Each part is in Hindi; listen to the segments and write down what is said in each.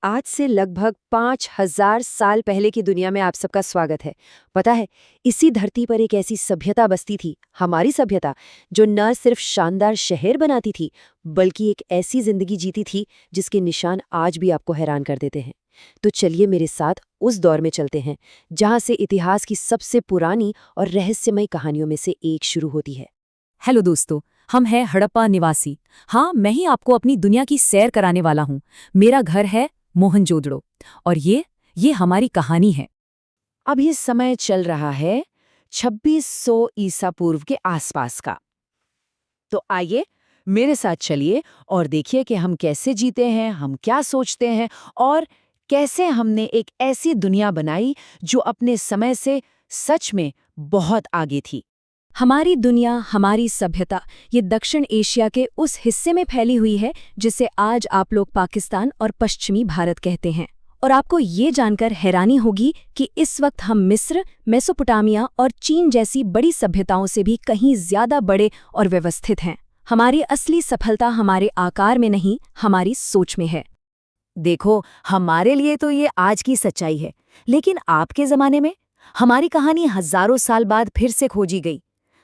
आज से लगभग 5000 साल पहले की दुनिया में आप सबका स्वागत है। पता है, इसी धरती पर एक ऐसी सभ्यता बसती थी, हमारी सभ्यता, जो न सिर्फ शानदार शहर बनाती थी, बल्कि एक ऐसी जिंदगी जीती थी जिसके निशान आज भी आपको हैरान कर देते हैं। तो चलिए मेरे साथ उस दौर में चलते हैं, जहां से इतिहास की सबसे पुरानी और रहस्यमय कहानियों में से एक शुरू होती है। हेलो दोस्तों, हम हैं हड़प्पा निवासी। हाँ, मैं ही आपको अपनी दुनिया की सैर कराने वाला हूँ। मेरा घर है मोहनजोदड़ो और ये हमारी कहानी है। अब ये समय चल रहा है 2600 ईसा पूर्व के आसपास का। तो आइए मेरे साथ चलिए और देखिए कि हम कैसे जीते हैं, हम क्या सोचते हैं और कैसे हमने एक ऐसी दुनिया बनाई जो अपने समय से सच में बहुत आगे थी। हमारी दुनिया, हमारी सभ्यता, ये दक्षिण एशिया के उस हिस्से में फैली हुई है जिसे आज आप लोग पाकिस्तान और पश्चिमी भारत कहते हैं। और आपको ये जानकर हैरानी होगी कि इस वक्त हम मिस्र, मेसोपोटामिया और चीन जैसी बड़ी सभ्यताओं से भी कहीं ज्यादा बड़े और व्यवस्थित हैं। हमारी असली सफलता हमारे आकार में नहीं, हमारी सोच में है। देखो, हमारे लिए तो ये आज की सच्चाई है, लेकिन आपके जमाने में हमारी कहानी हजारों साल बाद फिर से खोजी गई।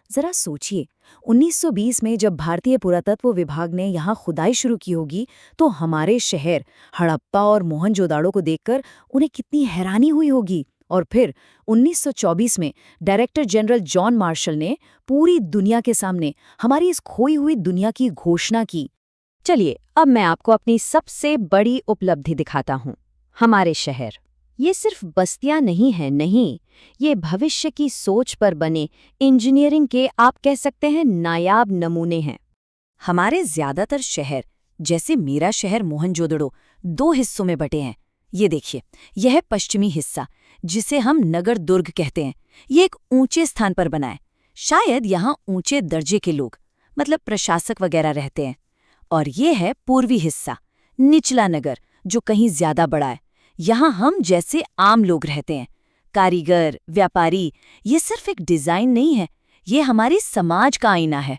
जरा सोचिए, 1920 में जब भारतीय पुरातत्व विभाग ने यहाँ खुदाई शुरू की होगी, तो हमारे शहर हड़प्पा और मोहनजोदाड़ो को देखकर उन्हें कितनी हैरानी हुई होगी। और फिर 1924 में डायरेक्टर जनरल जॉन मार्शल ने पूरी दुनिया के सामने हमारी इस खोई हुई दुनिया की घोषणा की। चलिए अब मैं आपको अपनी सबसे बड़ी उपलब्धि दिखाता हूँ, हमारे शहर। ये सिर्फ बस्तियां नहीं हैं, नहीं, ये भविष्य की सोच पर बने इंजीनियरिंग के, आप कह सकते हैं, नायाब नमूने हैं। हमारे ज्यादातर शहर, जैसे मेरा शहर मोहनजोदड़ो, दो हिस्सों में बटे हैं। ये देखिए, यह है पश्चिमी हिस्सा, जिसे हम नगर दुर्ग कहते हैं। ये एक ऊंचे स्थान पर बना है। शायद यहाँ ऊंचे दर्जे के लोग, मतलब प्रशासक वगैरह रहते हैं। और ये है पूर्वी हिस्सा, निचला नगर, जो कहीं ज्यादा बड़ा है। यहाँ हम जैसे आम लोग रहते हैं। कारीगर, व्यापारी, ये सिर्फ एक डिजाइन नहीं है, ये हमारी समाज का आईना है।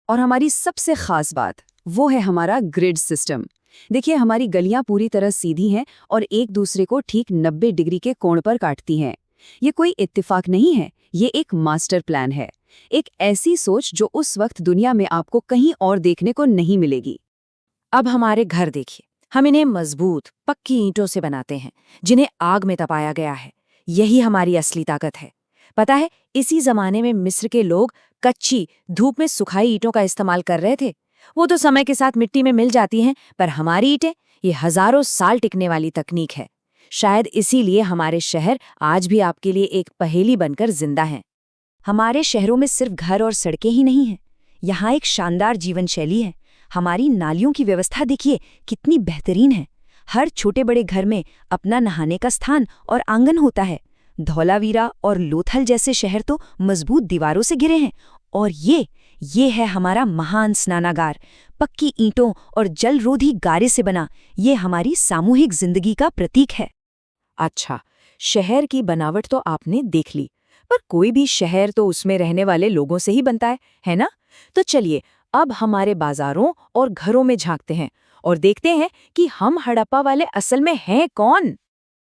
और हमारी सबसे खास बात वो है हमारा ग्रिड सिस्टम। देखिए, हमारी गलियां पूरी तरह सीधी हैं और एक दूसरे को ठीक 90 डिग्री के कोण पर काटती हैं। ये कोई इत्तेफाक नहीं है, ये एक मास्टर प्लान है। एक ऐसी सोच जो उस वक्त दुनिया में आपको कहीं और देखने को नहीं मिलेगी। अब हमारे घर देखिए, हम इन्हें मजबूत पक्की ईंटों से बनाते हैं, जिन्हें आग में तपाया गया है। यही हमारी असली ताकत है। पता है, इसी जमाने में मिस्र के लोग कच्ची, धूप में सुखाई ईंटों का इस्तेमाल कर रहे थे। वो तो समय के साथ मिट्टी में मिल जाती हैं, पर हमारी ईंटें, ये हजारों साल टिकने वाली तकनीक है। शायद इसीलिए हमारे शहर आज भी आपके लिए एक पहेली बनकर जिंदा हैं। हमारे शहरों में सिर्फ घर और सड़कें ही नहीं हैं, यहाँ एक शानदार जीवन शैली है। हमारी नालियों की व्यवस्था देखिए कितनी बेहतरीन है। हर छोटे बड़े घर में अपना नहाने का स्थान और आंगन होता है। धौलावीरा और लोथल जैसे शहर तो मजबूत दीवारों से घिरे हैं। और ये है हमारा महान स्नानागार, पक्की ईंटों और जलरोधी गारे से बना। ये हमारी सामूहिक जिंदगी का प्रतीक है। अच्छा, शहर की बनावट तो आपने देख ली, पर कोई भी शहर तो उसमें रहने वाले लोगों से ही बनता है ना? तो चलिए अब हमारे बाजारों और घरों में झांकते हैं और देखते हैं कि हम हड़प्पा वाले असल में हैं कौन।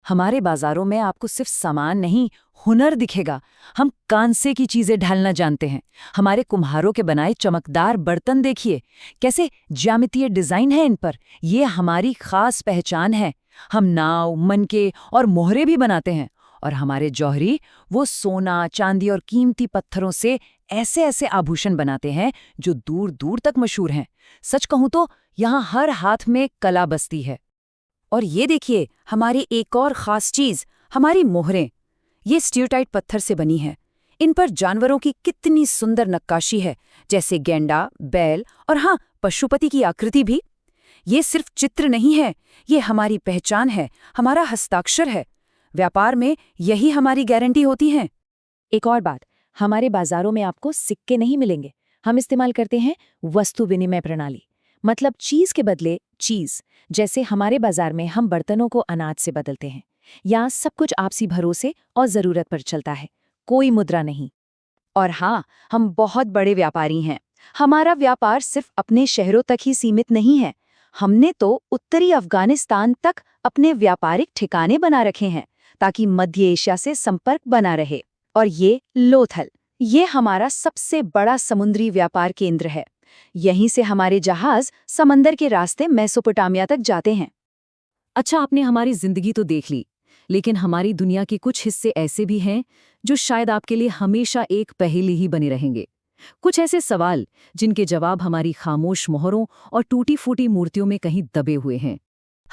हमारे बाजारों में आपको सिर्फ सामान नहीं, हुनर दिखेगा। हम कांसे की चीजें ढालना जानते हैं। हमारे कुम्हारों के बनाए चमकदार बर्तन देखिए, कैसे ज्यामितीय डिजाइन है इन पर। ये हमारी खास पहचान है। हम नाव, मनके और मोहरे भी बनाते हैं। और हमारे जौहरी, वो सोना, चांदी और कीमती पत्थरों से ऐसे ऐसे आभूषण बनाते हैं जो दूर दूर तक मशहूर हैं। सच कहूं तो यहाँ हर हाथ में कला बसती है। और ये देखिए, हमारी एक और खास चीज, हमारी मोहरें। ये स्टीरोटाइट पत्थर से बनी है। इन पर जानवरों की कितनी सुंदर नक्काशी है, जैसे गेंडा, बैल और हाँ, पशुपति की आकृति भी। ये सिर्फ चित्र नहीं है, ये हमारी पहचान है, हमारा हस्ताक्षर है। व्यापार में यही हमारी गारंटी होती है। एक और बात, हमारे बाजारों में आपको सिक्के नहीं मिलेंगे। हम इस्तेमाल करते हैं वस्तु विनिमय प्रणाली, मतलब चीज के बदले चीज। जैसे हमारे बाजार में हम बर्तनों को अनाज से बदलते हैं। यहाँ सब कुछ आपसी भरोसे और जरूरत पर चलता है, कोई मुद्रा नहीं। और हाँ, हम बहुत बड़े व्यापारी हैं। हमारा व्यापार सिर्फ अपने शहरों तक ही सीमित नहीं है। हमने तो उत्तरी अफगानिस्तान तक अपने व्यापारिक ठिकाने बना रखे हैं ताकि मध्य एशिया से संपर्क बना रहे। और ये लोथल, ये हमारा सबसे बड़ा समुद्री व्यापार केंद्र है। यहीं से हमारे जहाज समंदर के रास्ते मेसोपोटामिया तक जाते हैं। अच्छा, आपने हमारी जिंदगी तो देख ली, लेकिन हमारी दुनिया के कुछ हिस्से ऐसे भी हैं जो शायद आपके लिए हमेशा एक पहेली ही बने रहेंगे। कुछ ऐसे सवाल जिनके जवाब हमारी खामोश मोहरों और टूटी-फूटी मूर्तियों में कहीं दबे हुए हैं।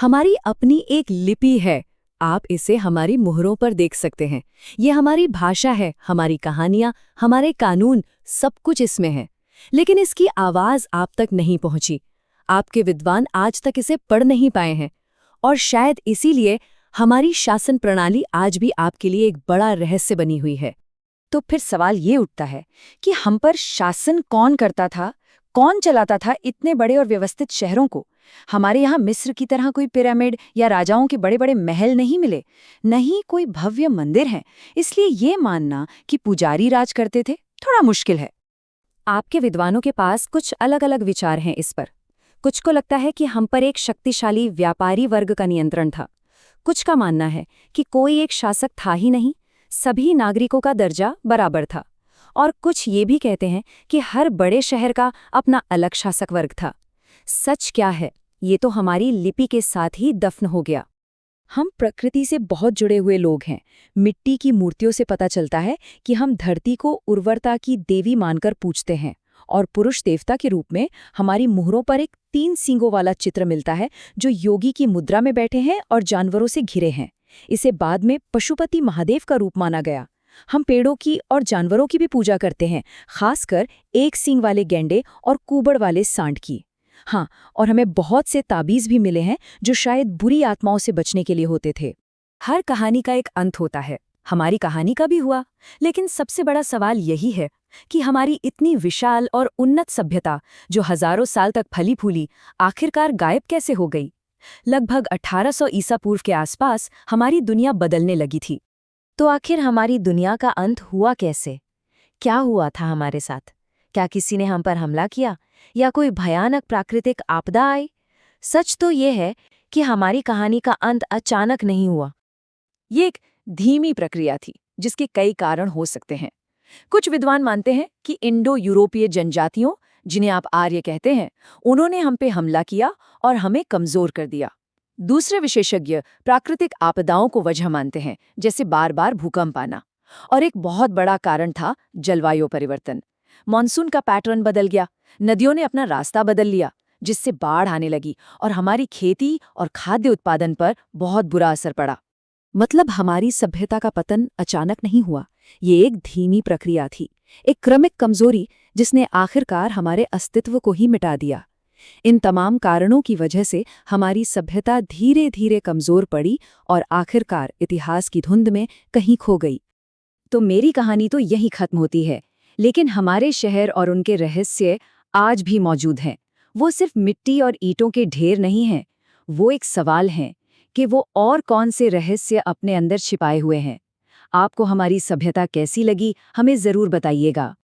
हमारी अपनी एक लिपि है, आप इसे हमारी मुहरों पर देख सकते हैं। ये हमारी भाषा है, हमारी कहानियां, हमारे कानून, सब कुछ इसमें है। लेकिन इसकी आवाज आप तक नहीं पहुंची। आपके विद्वान आज तक इसे पढ़ नहीं पाए हैं, और शायद इसीलिए हमारी शासन प्रणाली आज भी आपके लिए एक बड़ा रहस्य बनी हुई है। तो फिर सवाल ये उठता है कि हम पर शासन कौन करता था, कौन चलाता था इतने बड़े और व्यवस्थित शहरों को? हमारे यहाँ मिस्र की तरह कोई पिरामिड या राजाओं के बड़े बड़े महल नहीं मिले, नहीं कोई भव्य मंदिर है। इसलिए ये मानना कि पुजारी राज करते थे थोड़ा मुश्किल है। आपके विद्वानों के पास कुछ अलग अलग विचार हैं इस पर। कुछ को लगता है कि हम पर एक शक्तिशाली व्यापारी वर्ग का नियंत्रण था। कुछ का मानना है कि कोई एक शासक था ही नहीं, सभी नागरिकों का दर्जा बराबर था। और कुछ ये भी कहते हैं कि हर बड़े शहर का अपना अलग शासक वर्ग था। सच क्या है, ये तो हमारी लिपि के साथ ही दफन हो गया। हम प्रकृति से बहुत जुड़े हुए लोग हैं। मिट्टी की मूर्तियों से पता चलता है कि हम धरती को उर्वरता की देवी मानकर पूजते हैं, और पुरुष देवता के रूप में हमारी मुहरों पर एक 3 सींगों वाला चित्र मिलता है जो योगी की मुद्रा में बैठे हैं और जानवरों से घिरे हैं। इसे बाद में पशुपति महादेव का रूप माना गया। हम पेड़ों की और जानवरों की भी पूजा करते हैं, खासकर 1 सींग वाले गैंडे और कुबड़ वाले सांड की। हाँ, और हमें बहुत से ताबीज भी मिले हैं जो शायद बुरी आत्माओं से बचने के लिए होते थे। हर कहानी का एक अंत होता है, हमारी कहानी का भी हुआ। लेकिन सबसे बड़ा सवाल यही है कि हमारी इतनी विशाल और उन्नत सभ्यता जो हजारों साल तक फली फूली, आखिरकार गायब कैसे हो गई? लगभग 1800 ईसा पूर्व के आसपास हमारी दुनिया बदलने लगी थी। तो आखिर हमारी दुनिया का अंत हुआ कैसे? क्या हुआ था हमारे साथ? क्या किसी ने हम पर हमला किया या कोई भयानक प्राकृतिक आपदा आई? सच तो ये है कि हमारी कहानी का अंत अचानक नहीं हुआ। ये एक धीमी प्रक्रिया थी जिसके कई कारण हो सकते हैं। कुछ विद्वान मानते हैं कि इंडो यूरोपीय जनजातियों, जिन्हें आप आर्य कहते हैं, उन्होंने हम पे हमला किया और हमें कमजोर कर दिया। दूसरे विशेषज्ञ प्राकृतिक आपदाओं को वजह मानते हैं, जैसे बार बार भूकंप आना। और एक बहुत बड़ा कारण था जलवायु परिवर्तन। मॉनसून का पैटर्न बदल गया, नदियों ने अपना रास्ता बदल लिया, जिससे बाढ़ आने लगी और हमारी खेती और खाद्य उत्पादन पर बहुत बुरा असर पड़ा। मतलब हमारी सभ्यता का पतन अचानक नहीं हुआ, ये एक धीमी प्रक्रिया थी, एक क्रमिक कमजोरी जिसने आखिरकार हमारे अस्तित्व को ही मिटा दिया। इन तमाम कारणों की वजह से हमारी सभ्यता धीरे धीरे कमजोर पड़ी और आखिरकार इतिहास की धुंध में कहीं खो गई। तो मेरी कहानी तो यहीं खत्म होती है, लेकिन हमारे शहर और उनके रहस्य आज भी मौजूद हैं। वो सिर्फ मिट्टी और ईंटों के ढेर नहीं हैं, वो एक सवाल है कि वो और कौन से रहस्य अपने अंदर छिपाए हुए हैं। आपको हमारी सभ्यता कैसी लगी, हमें ज़रूर बताइएगा।